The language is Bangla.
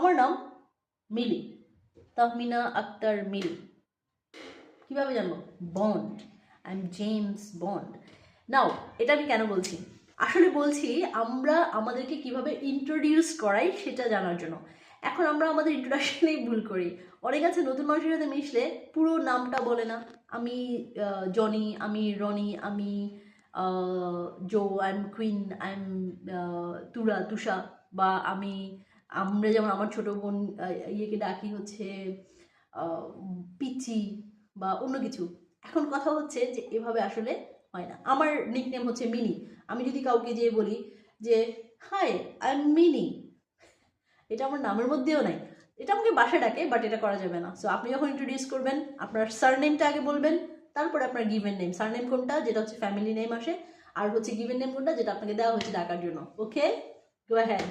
আমার নাম মিলি, তাহমিনা আক্তার মিলি। কীভাবে জানবো? Bond, I am James Bond. Now এটা আমি কেন বলছি? আসলে বলছি আমরা আমাদেরকে কিভাবে ইন্ট্রোডিউস করাই সেটা জানার জন্য। এখন আমরা আমাদের ইন্ট্রোডাকশনেই ভুল করি। অনেক আছে নতুন মানুষের সাথে মিশলে পুরো নামটা বলে না। আমি জনি, আমি রনি, আমি Joe, I am Queen, I am Tura, Tusha, বা আমরা যেমন আমার ছোটো বোন ইয়েকে ডাকি হচ্ছে পিচি বা অন্য কিছু। এখন কথা হচ্ছে যে এভাবে আসলে হয় না। আমার নিকনেম হচ্ছে মিনি। আমি যদি কাউকে যেয়ে বলি যে হাই আই এম মিনি, এটা আমার নামের মধ্যেও নাই, এটা আমাকে বাসায় ডাকে, বাট এটা করা যাবে না। সো আপনি যখন ইন্ট্রোডিউস করবেন আপনার সারনেমটা আগে বলবেন, তারপরে আপনার গিভেন নেম। সারনেম কোনটা, যেটা হচ্ছে ফ্যামিলি নেম আসে, আর হচ্ছে গিভেন নেম কোনটা, যেটা আপনাকে দেওয়া হয়েছে ডাকার জন্য। ওকে, গো অ্যাহেড।